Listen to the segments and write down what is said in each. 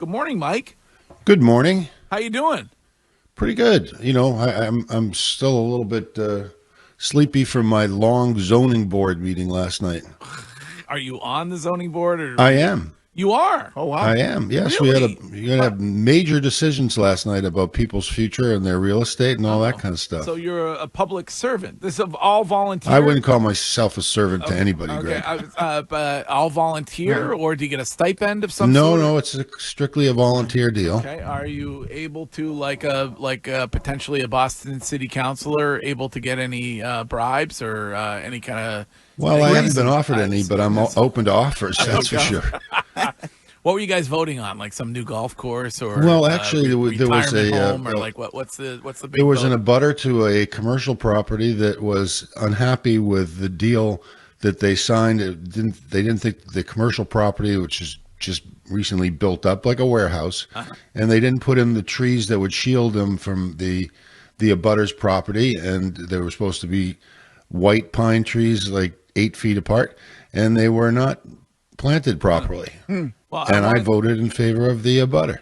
Good morning, Mike. Good morning. How you doing? Pretty good. I'm still a little bit sleepy from my long zoning board meeting last night. Are you on the zoning board, or I am. you are? Oh, wow. I am. Yes, Really? we had major decisions last night about people's future and their real estate and all that kind of stuff. So you're a public servant. This is all volunteer. I wouldn't call myself a servant to anybody, Okay, Greg. but all volunteer, or do you get a stipend of some No, sort? no, it's strictly a volunteer deal. Okay. Are you able to, like a potentially a Boston city councilor, able to get any bribes or any kind of? Well, I haven't been offered any, but I'm open to offers. That's for sure. What were you guys voting on? Like some new golf course, or well, actually, there was a home, or like what's the big there was vote? an abutter to a commercial property that was unhappy with the deal that they signed. They didn't think the commercial property, which is just recently built up like a warehouse, and they didn't put in the trees that would shield them from the abutter's property, and they were supposed to be white pine trees like 8 feet apart, and they were not planted properly. Well, I voted in favor of the abutter.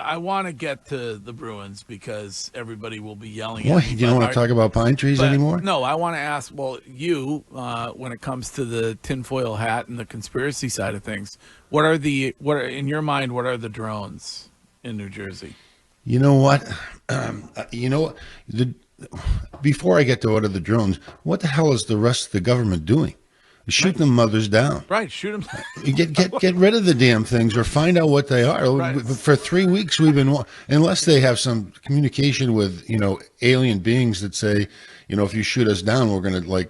I want to get to the Bruins because everybody will be yelling What? at me. You don't want to talk about pine trees anymore? No, I want to ask. Well, you, when it comes to the tinfoil hat and the conspiracy side of things, what are in your mind? What are the drones in New Jersey? You know what? Before I get to what are the drones, what the hell is the rest of the government doing? Shoot them mothers down. Right, shoot them. Get rid of the damn things, or find out what they are. Right. For 3 weeks we've been, unless they have some communication with alien beings that say, if you shoot us down, we're going to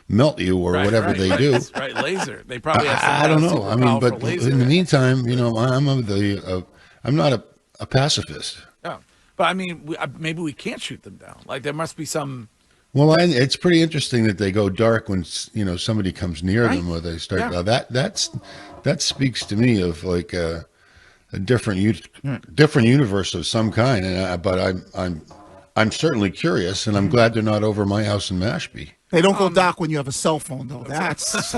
melt you or whatever they do. Right, laser. They probably have some I don't know. I mean, but laser. in the meantime, I'm not a pacifist. Yeah, but I mean, maybe we can't shoot them down. Like there must be some. Well, it's pretty interesting that they go dark when somebody comes near them, or they start. That speaks to me of like a different universe of some kind. But I'm certainly curious, and I'm glad they're not over my house in Mashpee. They don't go dark when you have a cell phone, though. That's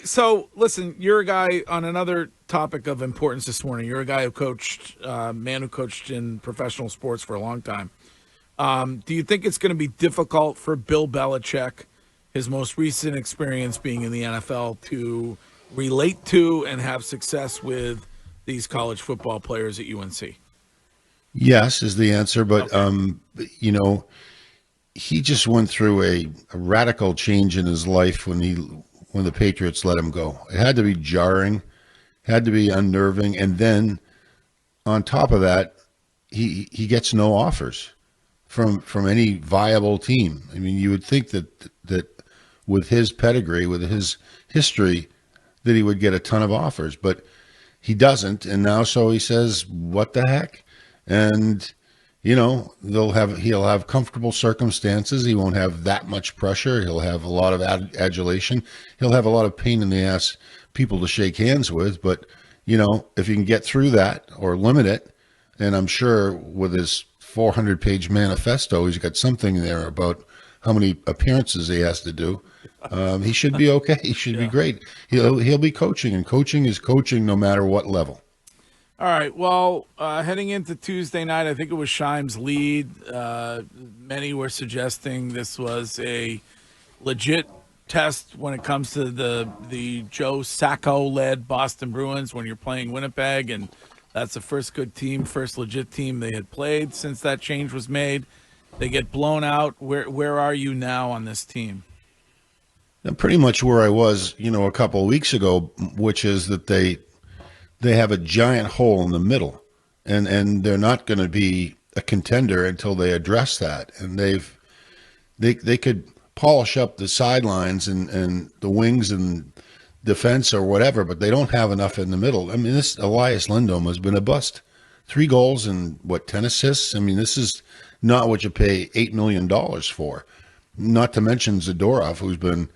So listen, you're a guy on another topic of importance this morning. You're a guy who coached, man who coached in professional sports for a long time. Do you think it's going to be difficult for Bill Belichick, his most recent experience being in the NFL, to relate to and have success with these college football players at UNC? Yes, is the answer. But, he just went through a radical change in his life when the Patriots let him go. It had to be jarring, had to be unnerving. And then on top of that, he gets no offers from any viable team. I mean, you would think that with his pedigree, with his history, that he would get a ton of offers, but he doesn't. And now, so he says, "What the heck?" And he'll have comfortable circumstances. He won't have that much pressure. He'll have a lot of adulation. He'll have a lot of pain in the ass people to shake hands with. But if he can get through that or limit it, and I'm sure with his 400-page manifesto, he's got something there about how many appearances he has to do. He should be okay. He should be great. He'll be coaching, and coaching is coaching no matter what level. All right. Well, heading into Tuesday night, I think it was Scheim's lead. Many were suggesting this was a legit test when it comes to the Joe Sacco-led Boston Bruins when you're playing Winnipeg, and that's the first good team, first legit team they had played since that change was made. They get blown out. Where are you now on this team? I'm pretty much where I was, a couple of weeks ago, which is that they have a giant hole in the middle, and they're not going to be a contender until they address that. And they could polish up the sidelines and the wings and defense or whatever, but they don't have enough in the middle. I mean, this Elias Lindholm has been a bust. 3 goals and 10 assists. I mean, this is not what you pay $8 million for. Not to mention Zadorov, who's been,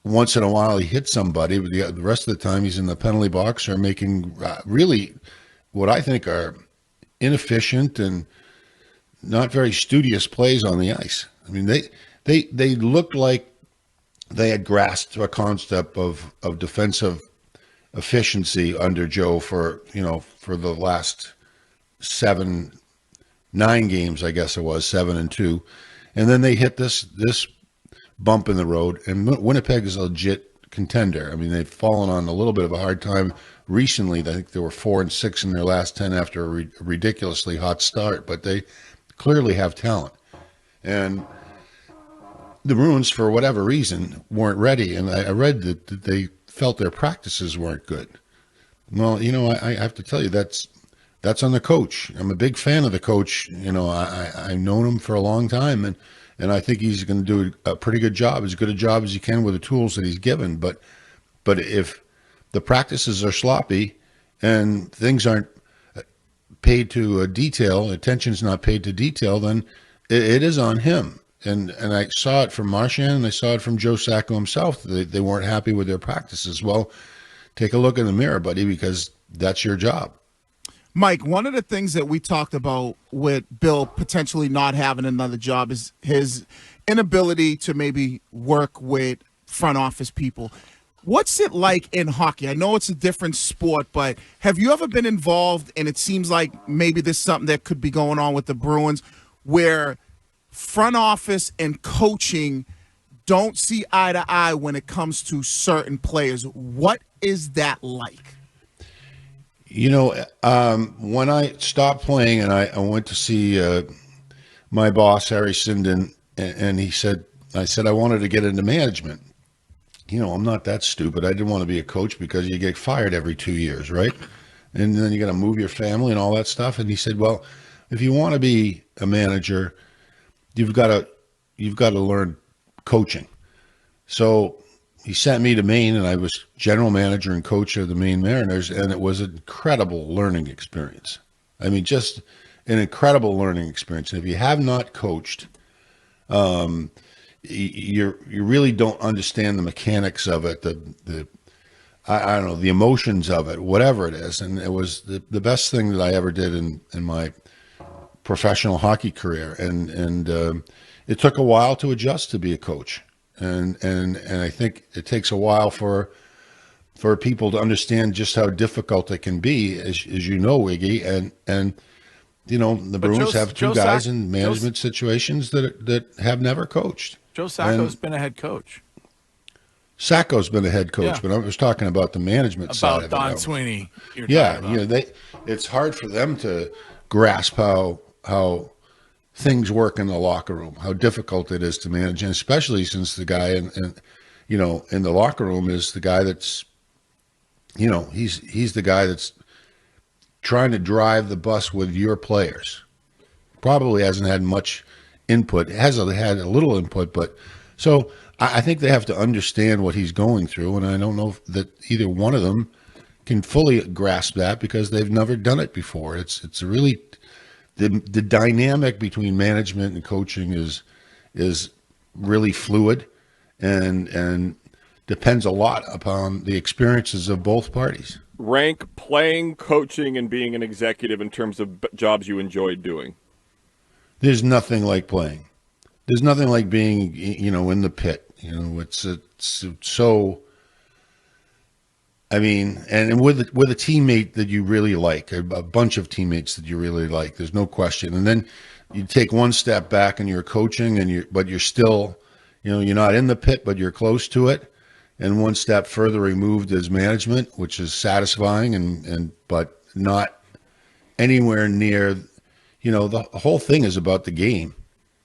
once in a while he hits somebody, but the rest of the time he's in the penalty box or making really what I think are inefficient and not very studious plays on the ice. I mean, they looked like they had grasped a concept of defensive efficiency under Joe for the last 9 games, I guess it was 7-2, and then they hit this bump in the road, and Winnipeg is a legit contender. I mean, they've fallen on a little bit of a hard time recently. I think they were 4-6 in their last 10 after a ridiculously hot start, but they clearly have talent. And the Bruins, for whatever reason, weren't ready, and I read that they felt their practices weren't good. Well, I have to tell you, that's on the coach. I'm a big fan of the coach. I've known him for a long time, and I think he's going to do a pretty good job, as good a job as he can with the tools that he's given. But if the practices are sloppy and things aren't paid to detail, attention's not paid to detail, then it is on him. And I saw it from Marchand, and I saw it from Joe Sacco himself. They weren't happy with their practices. Well, take a look in the mirror, buddy, because that's your job. Mike, one of the things that we talked about with Bill potentially not having another job is his inability to maybe work with front office people. What's it like in hockey? I know it's a different sport, but have you ever been involved, and it seems like maybe there's something that could be going on with the Bruins, where front office and coaching don't see eye to eye when it comes to certain players? What is that like? When I stopped playing and I went to see my boss, Harry Sinden, and I said I wanted to get into management. I'm not that stupid. I didn't want to be a coach because you get fired every 2 years, right? And then you got to move your family and all that stuff. And he said, well, if you want to be a manager, you've got to learn coaching. So he sent me to Maine, and I was general manager and coach of the Maine Mariners, and it was an incredible learning experience. I mean, just an incredible learning experience. And if you have not coached, you really don't understand the mechanics of it, I don't know, the emotions of it, whatever it is. And it was the best thing that I ever did in my professional hockey career. And it took a while to adjust to be a coach. And I think it takes a while for people to understand just how difficult it can be, as you know, Wiggy. And the Bruins have two guys in management situations that have never coached. Joe Sacco's been a head coach. Sacco's been a head coach, but I was talking about the management side of it. About Don Sweeney. It's hard for them to grasp how things work in the locker room, how difficult it is to manage, and especially since the guy in the locker room is the guy that's, he's the guy that's trying to drive the bus with your players. Probably hasn't had much input. Has had a little input, but so I think they have to understand what he's going through, and I don't know that either one of them can fully grasp that because they've never done it before. It's really the dynamic between management and coaching is really fluid and depends a lot upon the experiences of both parties. Rank playing, coaching, and being an executive in terms of jobs you enjoyed doing. There's nothing like playing. There's nothing like being, in the pit. It's so. I mean, and with a teammate that you really like, a bunch of teammates that you really like. There's no question. And then you take one step back and you're coaching, but you're still, you're not in the pit, but you're close to it. And one step further removed is management, which is satisfying but not anywhere near. The whole thing is about the game.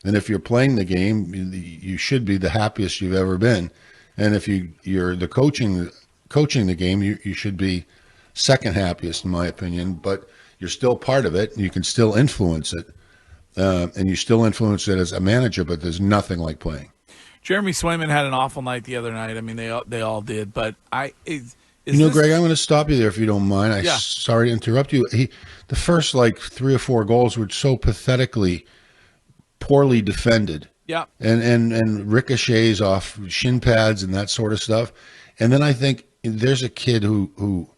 And if you're playing the game, you should be the happiest you've ever been. And if you're the coaching the game, you should be second happiest, in my opinion. But you're still part of it, and you can still influence it. And you still influence it as a manager, but there's nothing like playing. Jeremy Swayman had an awful night the other night. I mean, they all did. But Greg, I'm going to stop you there if you don't mind. Sorry to interrupt you. The first 3 or 4 goals were so pathetically poorly defended. Yeah. And ricochets off shin pads and that sort of stuff. And then I think there's a kid who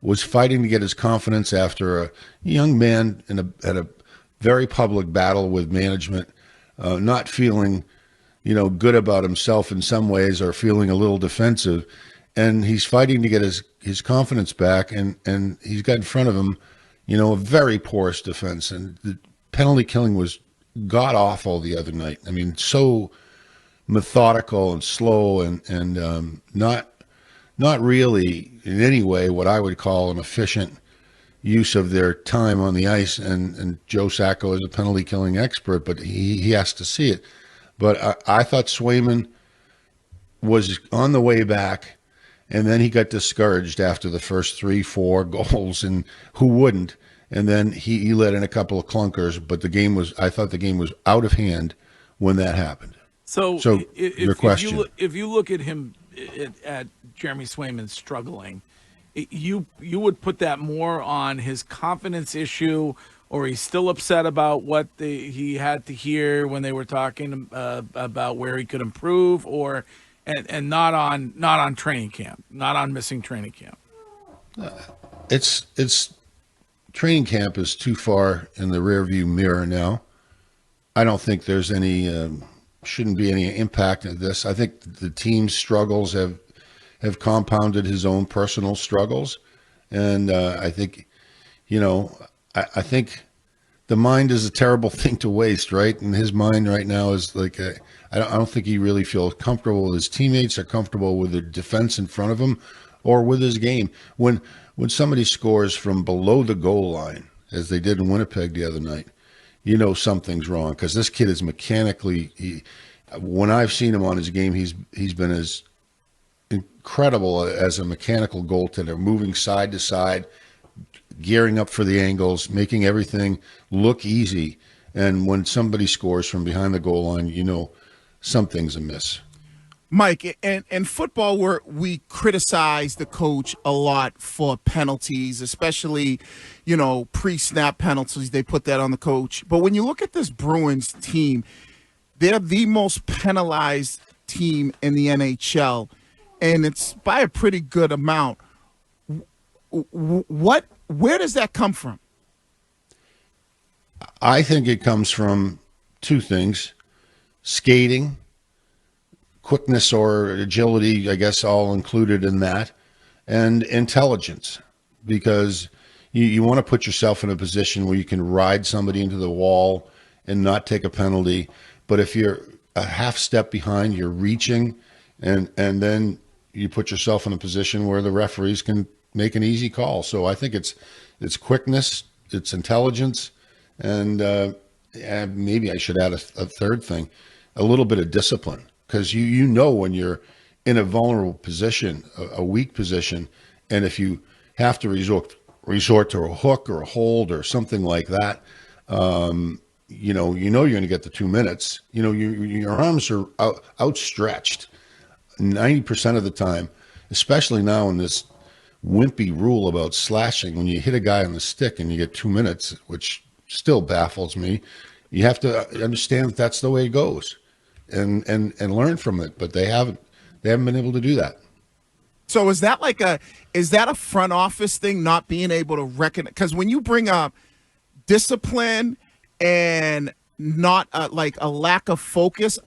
was fighting to get his confidence after a young man at a very public battle with management, not feeling, good about himself in some ways or feeling a little defensive. and he's fighting to get his confidence back, and he's got in front of him, a very porous defense, and the penalty killing was god awful the other night. I mean, so methodical and slow, and not really in any way what I would call an efficient use of their time on the ice. And Joe Sacco is a penalty killing expert, but he has to see it. But I thought Swayman was on the way back, and then he got discouraged after the first 3-4 goals, and who wouldn't? And then he let in a couple of clunkers, but I thought the game was out of hand when that happened. So your question. If you look at him, at Jeremy Swayman struggling, you would put that more on his confidence issue, or he's still upset about what he had to hear when they were talking about where he could improve, and not on training camp, not on missing training camp. It's training camp is too far in the rearview mirror now. I don't think there's shouldn't be any impact of this. I think the team's struggles have compounded his own personal struggles, and I think, I think the mind is a terrible thing to waste, right? And his mind right now is like I don't think he really feels comfortable with his teammates, or comfortable with the defense in front of him, or with his game. When somebody scores from below the goal line, as they did in Winnipeg the other night, something's wrong, because this kid is mechanically. When I've seen him on his game, he's been as incredible as a mechanical goaltender, moving side to side, gearing up for the angles, making everything look easy. And when somebody scores from behind the goal line, something's amiss. Mike, in football, we criticize the coach a lot for penalties, especially, pre-snap penalties. They put that on the coach. But when you look at this Bruins team, they're the most penalized team in the NHL, and it's by a pretty good amount. Where does that come from? I think it comes from two things: skating, quickness or agility, I guess, all included in that, and intelligence, because you want to put yourself in a position where you can ride somebody into the wall and not take a penalty. But if you're a half step behind, you're reaching, and then you put yourself in a position where the referees can make an easy call. So I think it's quickness, it's intelligence, and maybe I should add a third thing: a little bit of discipline. Because when you're in a vulnerable position, a weak position, and if you have to resort to a hook or a hold or something like that, you're going to get the 2 minutes. Your arms are outstretched 90% of the time, especially now in this wimpy rule about slashing. When you hit a guy on the stick and you get 2 minutes, which still baffles me, you have to understand that that's the way it goes. And learn from it, but they haven't been able to do that. So is that a front office thing, not being able to recognize? Because when you bring up discipline and not like a lack of focus,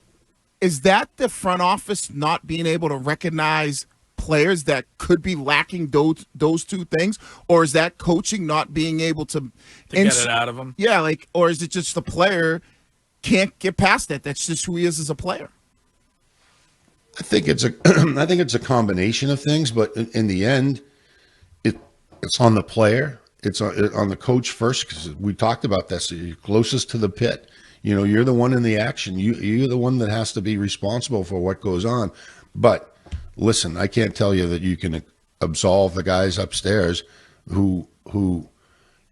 is that the front office not being able to recognize players that could be lacking those two things, or is that coaching not being able to get it out of them? Yeah, or is it just the player can't get past that? That's just who he is as a player. I think it's a combination of things, but in the end, it's on the player. It's on the coach first, because we talked about this. You're closest to the pit. You're the one in the action. You're the one that has to be responsible for what goes on. But listen, I can't tell you that you can absolve the guys upstairs who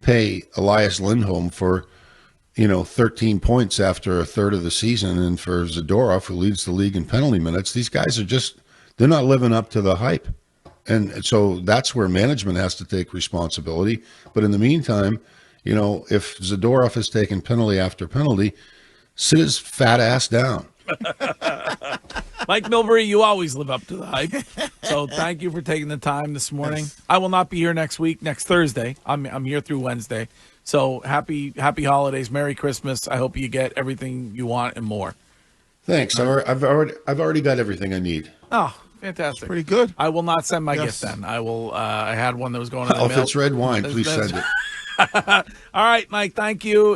pay Elias Lindholm for 13 points after a third of the season, and for Zadorov, who leads the league in penalty minutes. These guys they're not living up to the hype. And so that's where management has to take responsibility. But in the meantime, if Zadorov is taking penalty after penalty, sit his fat ass down. Mike Milbury, you always live up to the hype. So thank you for taking the time this morning. Yes. I will not be here next Thursday. I'm here through Wednesday. So happy holidays, Merry Christmas. I hope you get everything you want and more. Thanks. I've already got everything I need. Oh, Fantastic. Pretty good. I will not send my Yes. gift then. I will. I had one that was going in the Oh, if mail. it's red wine, please That's- send it. All right, Mike. Thank you.